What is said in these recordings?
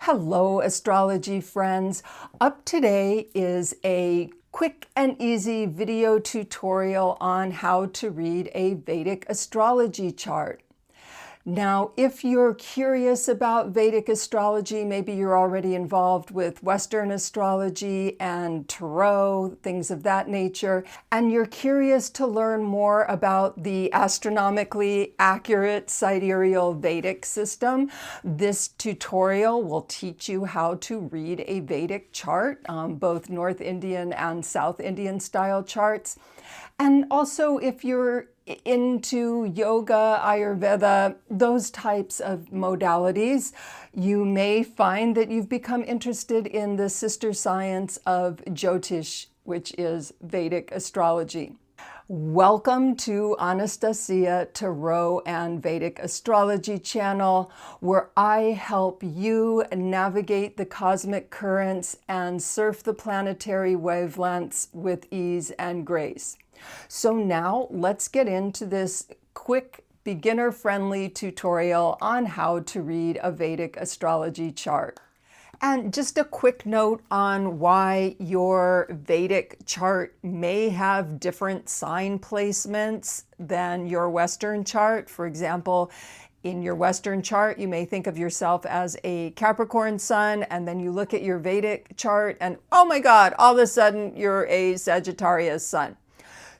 Hello, astrology friends. Up today is a quick and easy video tutorial on how to read a Vedic astrology chart. Now, if you're curious about Vedic astrology, maybe you're already involved with Western astrology and tarot, things of that nature, and you're curious to learn more about the astronomically accurate sidereal Vedic system, this tutorial will teach you how to read a Vedic chart, both North Indian and South Indian style charts. And also, if you're into yoga, Ayurveda, those types of modalities, you may find that you've become interested in the sister science of Jyotish, which is Vedic astrology. Welcome to Anastasia Tarot and Vedic Astrology channel, where I help you navigate the cosmic currents and surf the planetary wavelengths with ease and grace. So now let's get into this quick beginner-friendly tutorial on how to read a Vedic astrology chart. And just a quick note on why your Vedic chart may have different sign placements than your Western chart. For example, in your Western chart, you may think of yourself as a Capricorn sun, and then you look at your Vedic chart and, oh my God, all of a sudden you're a Sagittarius sun.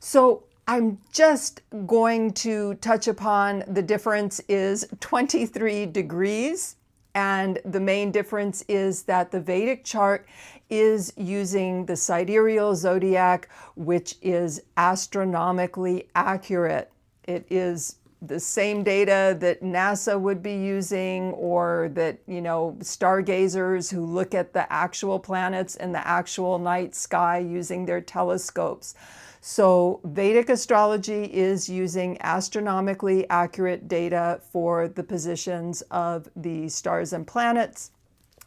So I'm just going to touch upon the difference is 23 degrees. And the main difference is that the Vedic chart is using the sidereal zodiac, which is astronomically accurate. It is the same data that NASA would be using, or that, stargazers who look at the actual planets in the actual night sky using their telescopes. So Vedic astrology is using astronomically accurate data for the positions of the stars and planets.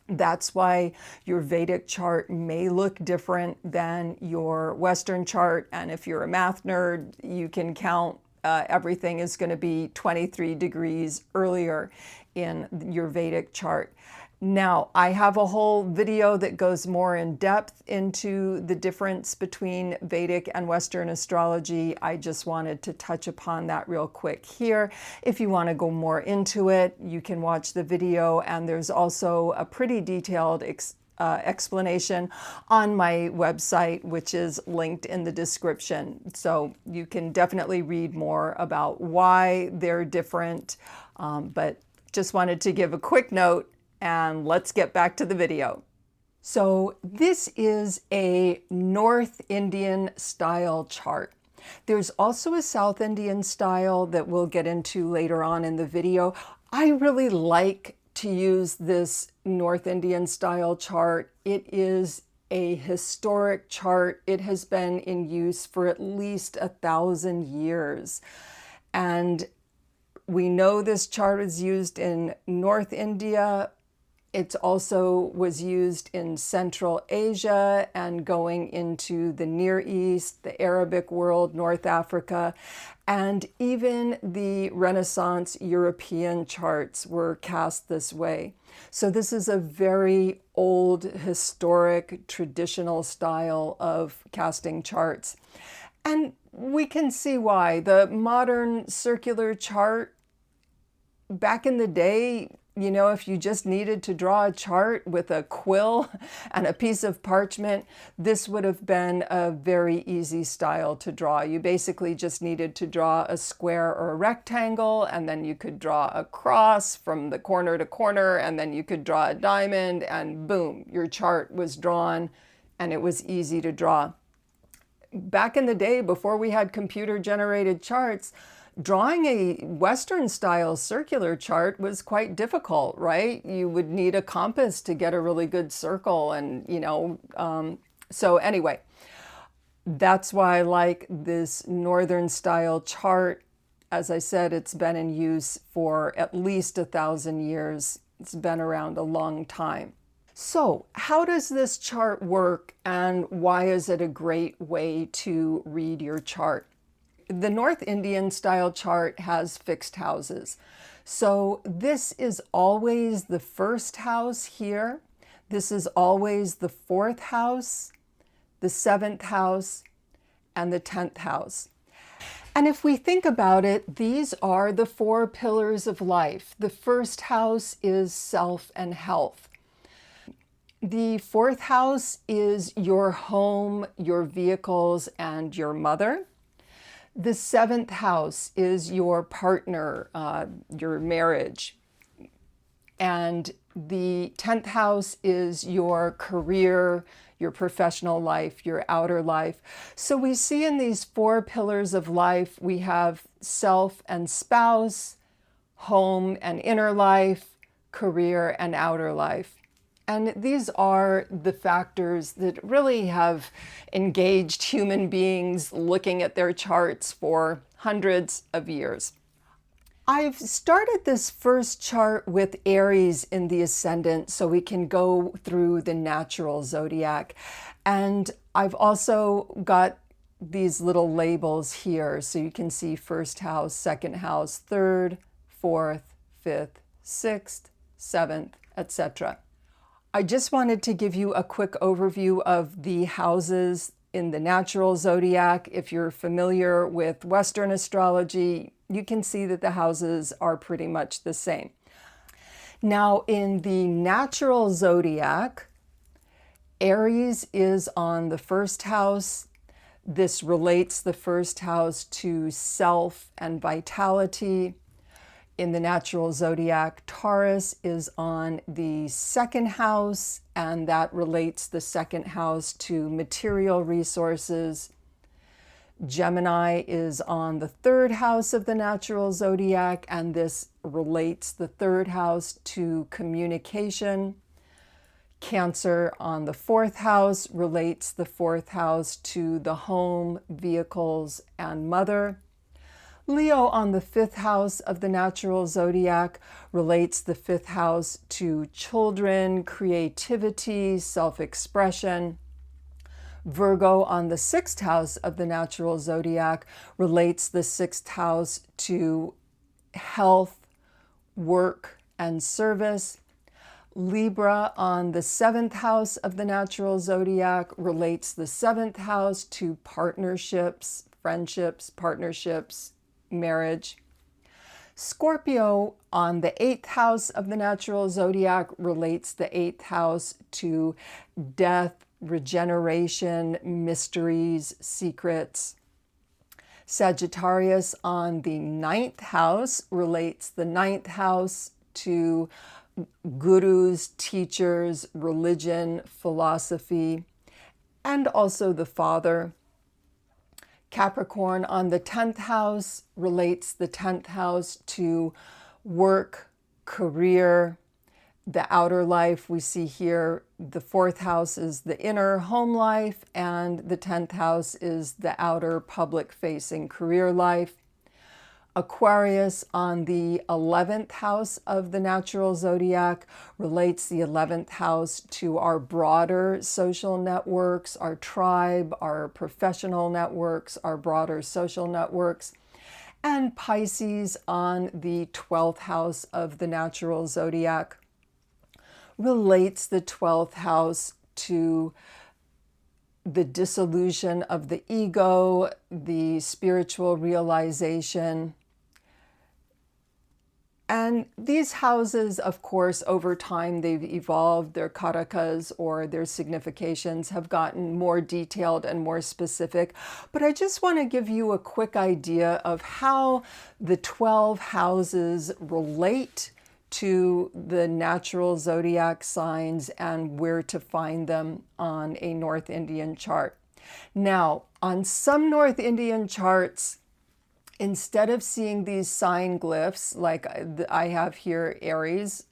That's why your Vedic chart may look different than your Western chart. And if you're a math nerd, you can count everything is going to be 23 degrees earlier in your Vedic chart. Now, I have a whole video that goes more in depth into the difference between Vedic and Western astrology. I just wanted to touch upon that real quick here. If you want to go more into it, you can watch the video, and there's also a pretty detailed explanation on my website, which is linked in the description. So you can definitely read more about why they're different, but just wanted to give a quick note. And let's get back to the video. So this is a North Indian style chart. There's also a South Indian style that we'll get into later on in the video. I really like to use this North Indian style chart. It is a historic chart. It has been in use for at least 1,000 years. And we know this chart is used in North India. It also was used in Central Asia and going into the Near East, the Arabic world, North Africa, and even the Renaissance European charts were cast this way. So this is a very old, historic, traditional style of casting charts. And we can see why. The modern circular chart, back in the day, if you just needed to draw a chart with a quill and a piece of parchment, this would have been a very easy style to draw. You basically just needed to draw a square or a rectangle, and then you could draw a cross from the corner to corner, and then you could draw a diamond, and boom, your chart was drawn, and it was easy to draw. Back in the day, before we had computer-generated charts, drawing a Western style circular chart was quite difficult, right? You would need a compass to get a really good circle, and so anyway, that's why I like this Northern style chart. As I said, it's been in use for at least 1,000 years. It's been around a long time. So how does this chart work, and why is it a great way to read your chart? The North Indian style chart has fixed houses. So this is always the first house here. This is always the fourth house, the seventh house, and the 10th house. And if we think about it, these are the four pillars of life. The first house is self and health. The fourth house is your home, your vehicles, and your mother. The seventh house is your partner, your marriage. And the 10th house is your career, your professional life, your outer life. So we see in these four pillars of life, we have self and spouse, home and inner life, career and outer life. And these are the factors that really have engaged human beings looking at their charts for hundreds of years. I've started this first chart with Aries in the ascendant so we can go through the natural zodiac. And I've also got these little labels here so you can see first house, second house, third, fourth, fifth, sixth, seventh, etc. I just wanted to give you a quick overview of the houses in the natural zodiac. If you're familiar with Western astrology, you can see that the houses are pretty much the same. Now, in the natural zodiac, Aries is on the first house. This relates the first house to self and vitality. In the natural zodiac, Taurus is on the second house, and that relates the second house to material resources. Gemini is on the third house of the natural zodiac, and this relates the third house to communication. Cancer on the fourth house relates the fourth house to the home, vehicles, and mother. Leo on the fifth house of the natural zodiac relates the fifth house to children, creativity, self-expression. Virgo on the sixth house of the natural zodiac relates the sixth house to health, work, and service. Libra on the seventh house of the natural zodiac relates the seventh house to partnerships, friendships, partnerships, marriage. Scorpio on the eighth house of the natural zodiac relates the eighth house to death, regeneration, mysteries, secrets. Sagittarius on the ninth house relates the ninth house to gurus, teachers, religion, philosophy, and also the father. Capricorn on the 10th house relates the 10th house to work, career, the outer life. We see here the fourth house is the inner home life, and the 10th house is the outer public-facing career life. Aquarius on the 11th house of the natural zodiac relates the 11th house to our broader social networks, our tribe, our professional networks, our broader social networks. And Pisces on the 12th house of the natural zodiac relates the 12th house to the dissolution of the ego, the spiritual realization. And these houses, of course, over time, they've evolved. Their karakas or their significations have gotten more detailed and more specific. But I just want to give you a quick idea of how the 12 houses relate to the natural zodiac signs and where to find them on a North Indian chart. Now, on some North Indian charts, instead of seeing these sign glyphs like I have here, Aries,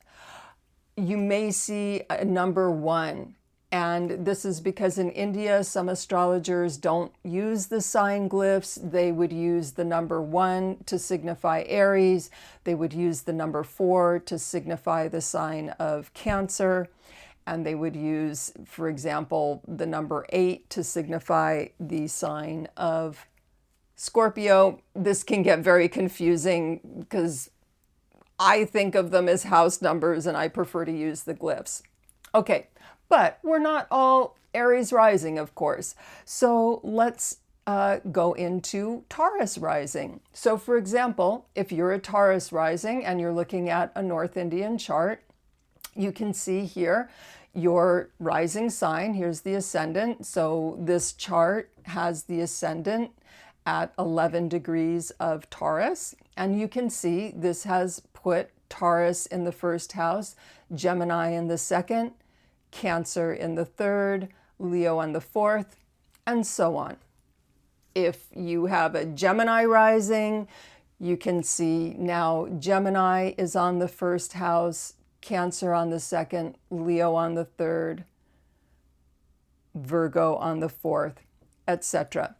you may see a number 1. And this is because in India, some astrologers don't use the sign glyphs. They would use the number 1 to signify Aries. They would use the number 4 to signify the sign of Cancer. And they would use, for example, the number 8 to signify the sign of Scorpio, this can get very confusing because I think of them as house numbers and I prefer to use the glyphs. Okay, but we're not all Aries rising, of course. So let's go into Taurus rising. So for example, if you're a Taurus rising and you're looking at a North Indian chart, you can see here your rising sign. Here's the ascendant. So this chart has the ascendant at 11 degrees of Taurus. And you can see this has put Taurus in the first house, Gemini in the second, Cancer in the third, Leo in the fourth, and so on. If you have a Gemini rising, you can see now Gemini is on the first house, Cancer on the second, Leo on the third, Virgo on the fourth, etc.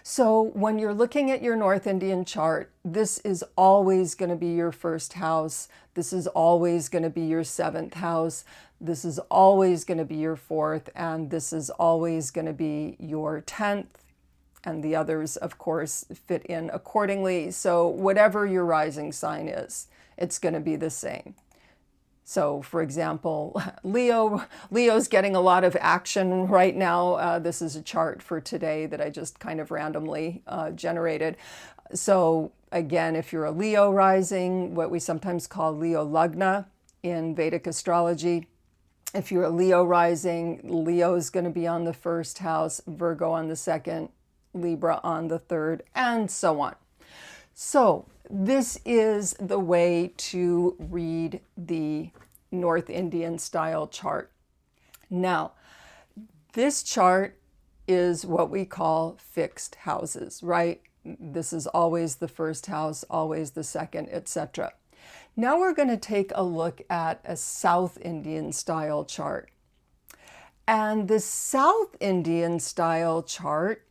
So when you're looking at your North Indian chart, this is always going to be your first house. This is always going to be your seventh house. This is always going to be your fourth, and this is always going to be your 10th. And the others, of course, fit in accordingly. So whatever your rising sign is, it's going to be the same. So for example, Leo's getting a lot of action right now. This is a chart for today that I just kind of randomly generated. So again, if you're a Leo rising, what we sometimes call Leo Lagna in Vedic astrology, if you're a Leo rising, Leo is going to be on the first house, Virgo on the second, Libra on the third, and so on. So this is the way to read the North Indian style chart. Now, this chart is what we call fixed houses, right? This is always the first house, always the second, etc. Now we're going to take a look at a South Indian style chart. And the South Indian style chart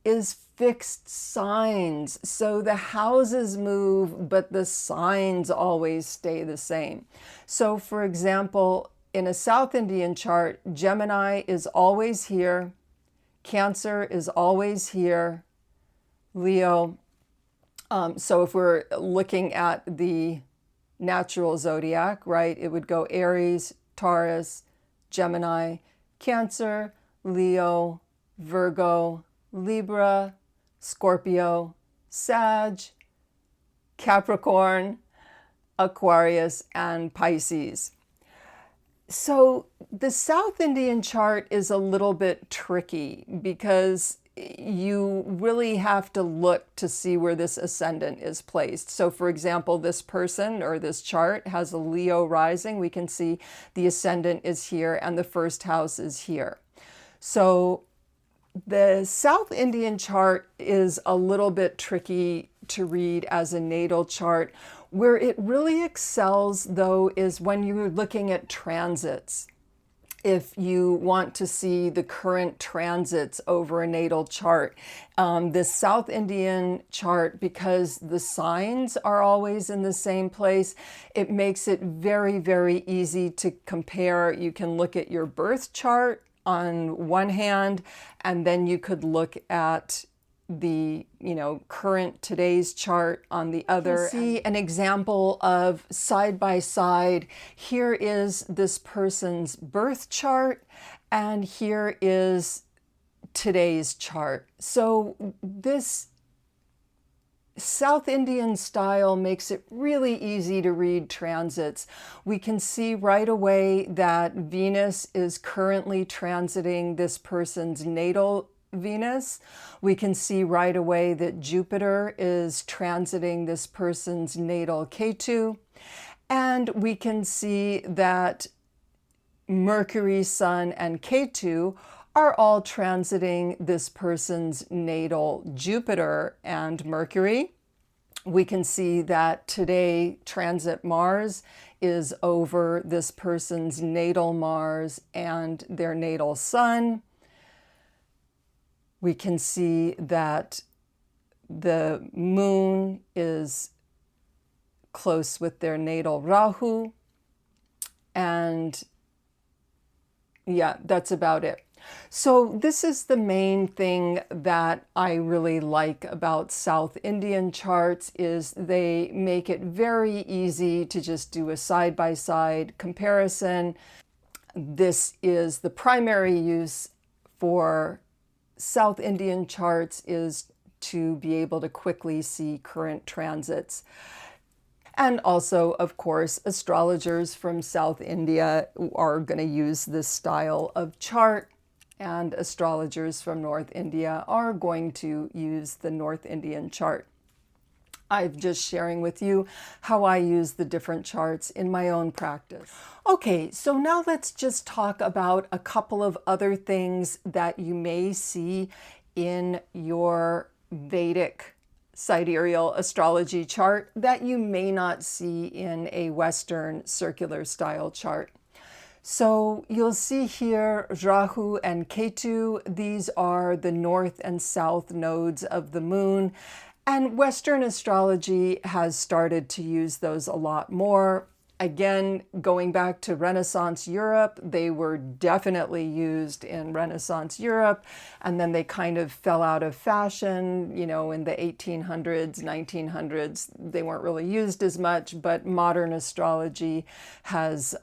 is fixed signs. So the houses move, but the signs always stay the same. So for example, in a South Indian chart, Gemini is always here, Cancer is always here, Leo. So if we're looking at the natural zodiac, right, it would go Aries, Taurus, Gemini, Cancer, Leo, Virgo, Libra, Scorpio, Sag, Capricorn, Aquarius, and Pisces. So the South Indian chart is a little bit tricky because you really have to look to see where this ascendant is placed. So for example, this person or this chart has a Leo rising. We can see the ascendant is here and the first house is here. So the South Indian chart is a little bit tricky to read as a natal chart. Where it really excels, though, is when you're looking at transits. If you want to see the current transits over a natal chart, this South Indian chart, because the signs are always in the same place, it makes it very, very easy to compare. You can look at your birth chart on one hand, and then you could look at the current today's chart on the other. See an example of side by side. Here is this person's birth chart, and here is today's chart. So this South Indian style makes it really easy to read transits. We can see right away that Venus is currently transiting this person's natal Venus. We can see right away that Jupiter is transiting this person's natal Ketu. And we can see that Mercury, Sun, and Ketu are all transiting this person's natal Jupiter and Mercury. We can see that today transit Mars is over this person's natal Mars and their natal Sun. We can see that the moon is close with their natal Rahu. And yeah, that's about it. So this is the main thing that I really like about South Indian charts is they make it very easy to just do a side-by-side comparison. This is the primary use for South Indian charts is to be able to quickly see current transits. And also, of course, astrologers from South India are going to use this style of chart, and astrologers from North India are going to use the North Indian chart. I'm just sharing with you how I use the different charts in my own practice. Okay, so now let's just talk about a couple of other things that you may see in your Vedic sidereal astrology chart that you may not see in a Western circular style chart. So you'll see here Rahu and Ketu. These are the north and south nodes of the moon. And Western astrology has started to use those a lot more. Again, going back to Renaissance Europe, they were definitely used in Renaissance Europe, and then they kind of fell out of fashion, you know, in the 1800s, 1900s. They weren't really used as much, but modern astrology has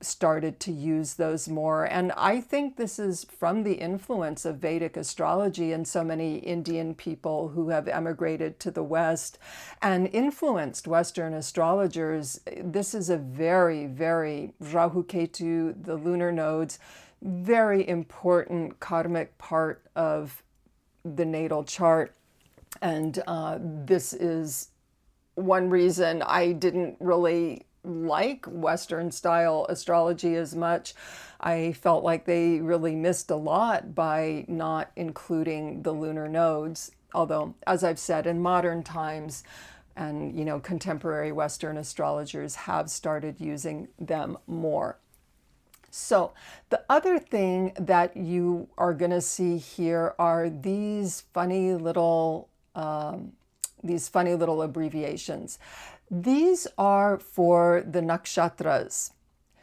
started to use those more. And I think this is from the influence of Vedic astrology and so many Indian people who have emigrated to the West and influenced Western astrologers. This is a very, very Rahu Ketu, the lunar nodes, very important karmic part of the natal chart. And this is one reason I didn't really like Western style astrology as much. I felt like they really missed a lot by not including the lunar nodes. Although, as I've said, in modern times, and, you know, contemporary Western astrologers have started using them more. So the other thing that you are going to see here are these funny little abbreviations. These are for the Nakshatras.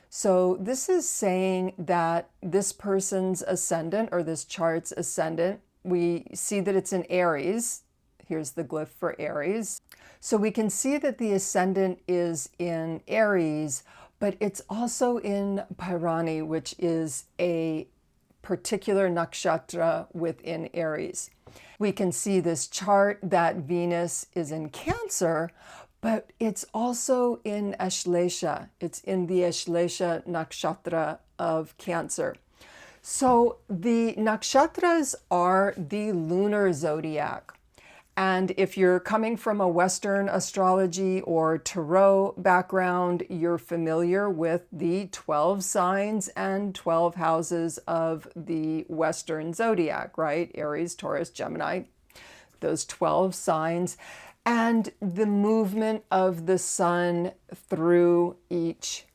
So this is saying that this person's ascendant or this chart's ascendant, we see that it's in Aries. Here's the glyph for Aries. So we can see that the ascendant is in Aries, but it's also in Bhairani, which is a particular nakshatra within Aries. We can see this chart that Venus is in Cancer, but it's also in Ashlesha. It's in the Ashlesha nakshatra of Cancer. So the nakshatras are the lunar zodiac. And if you're coming from a Western astrology or tarot background, you're familiar with the 12 signs and 12 houses of the Western zodiac, right? Aries, Taurus, Gemini, those 12 signs, and the movement of the sun through each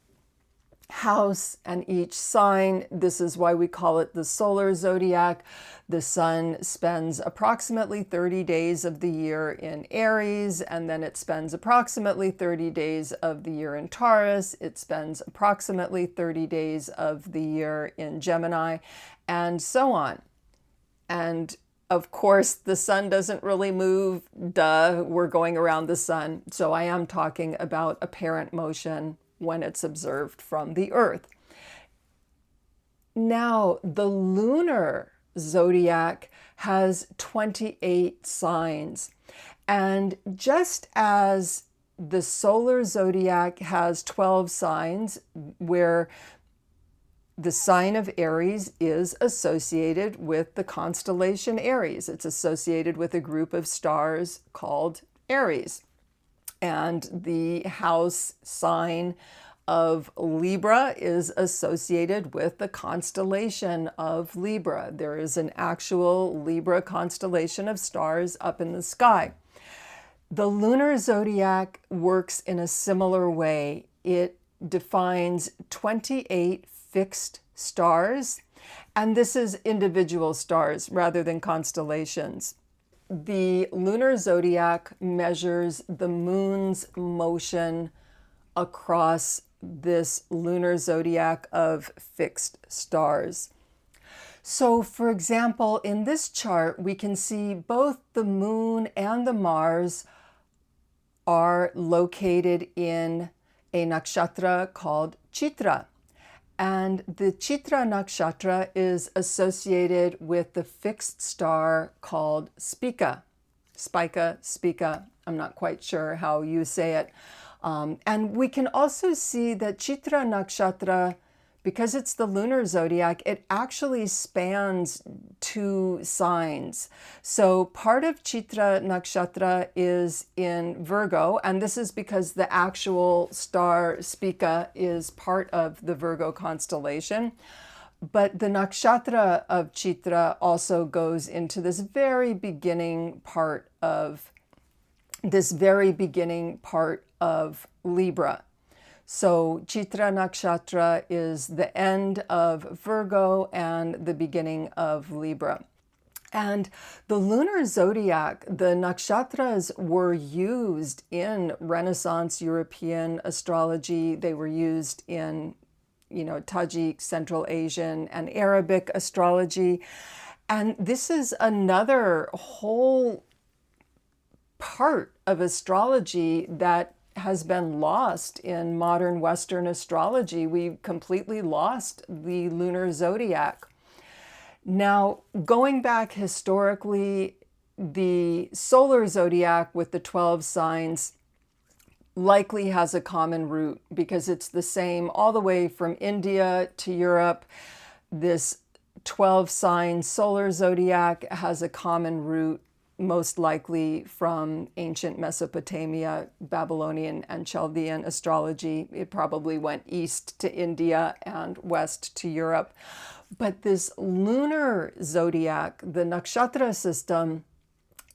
house and each sign. This is why we call it the solar zodiac. The sun spends approximately 30 days of the year in Aries, and then it spends approximately 30 days of the year in Taurus. It spends approximately 30 days of the year in Gemini, and so on. And of course, the sun doesn't really move. Duh, we're going around the sun. So I am talking about apparent motion when it's observed from the Earth. Now, the lunar zodiac has 28 signs. And just as the solar zodiac has 12 signs, where the sign of Aries is associated with the constellation Aries. It's associated with a group of stars called Aries. And the house sign of Libra is associated with the constellation of Libra. There is an actual Libra constellation of stars up in the sky. The lunar zodiac works in a similar way. It defines 28 fixed stars, and this is individual stars rather than constellations. The lunar zodiac measures the moon's motion across this lunar zodiac of fixed stars. So, for example, in this chart, we can see both the moon and the Mars are located in a nakshatra called Chitra. And the Chitra nakshatra is associated with the fixed star called Spica. Spica. I'm not quite sure how you say it. And we can also see that Chitra nakshatra, because it's the lunar zodiac, it actually spans 2 signs. So part of Chitra nakshatra is in Virgo, and this is because the actual star Spica is part of the Virgo constellation. But the nakshatra of Chitra also goes into this very beginning part of Libra. So Chitra nakshatra is the end of Virgo and the beginning of Libra. And the lunar zodiac, the nakshatras, were used in Renaissance European astrology. They were used in, Tajik, Central Asian, and Arabic astrology. And this is another whole part of astrology that has been lost in modern Western astrology. We completely lost the lunar zodiac. Now, going back historically, the solar zodiac with the 12 signs likely has a common root because it's the same all the way from India to Europe. This 12 sign solar zodiac has a common root, most likely from ancient Mesopotamia, Babylonian, and Chaldean astrology. It probably went east to India and west to Europe. But this lunar zodiac, the nakshatra system,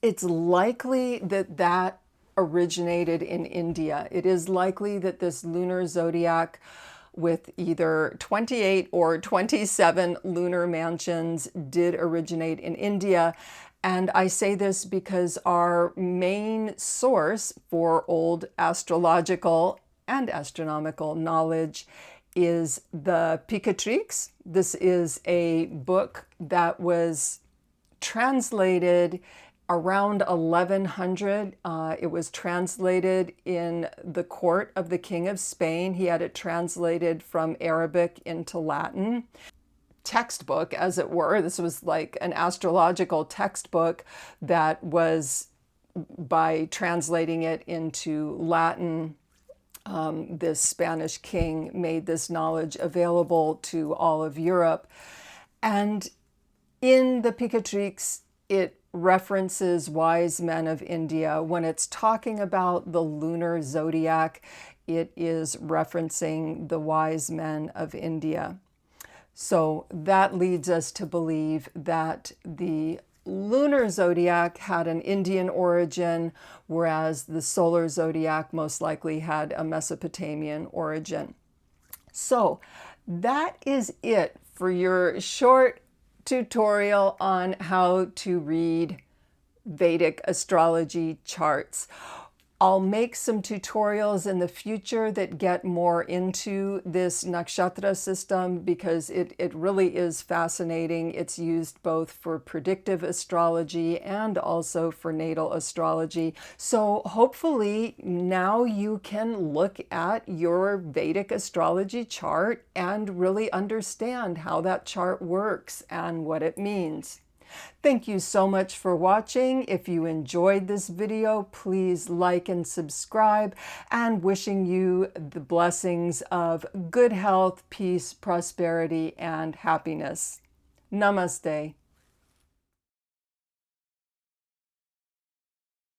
it's likely that originated in India. It is likely that this lunar zodiac with either 28 or 27 lunar mansions did originate in India. And I say this because our main source for old astrological and astronomical knowledge is the Picatrix. This is a book that was translated around 1100. It was translated in the court of the King of Spain. He had it translated from Arabic into Latin. Textbook, as it were. This was like an astrological textbook that was, by translating it into Latin, this Spanish king made this knowledge available to all of Europe. And in the Picatrix, it references wise men of India. When it's talking about the lunar zodiac, it is referencing the wise men of India. So that leads us to believe that the lunar zodiac had an Indian origin, whereas the solar zodiac most likely had a Mesopotamian origin. So that is it for your short tutorial on how to read Vedic astrology charts. I'll make some tutorials in the future that get more into this nakshatra system because it really is fascinating. It's used both for predictive astrology and also for natal astrology. So hopefully now you can look at your Vedic astrology chart and really understand how that chart works and what it means. Thank you so much for watching. If you enjoyed this video, please like and subscribe, and wishing you the blessings of good health, peace, prosperity, and happiness. Namaste.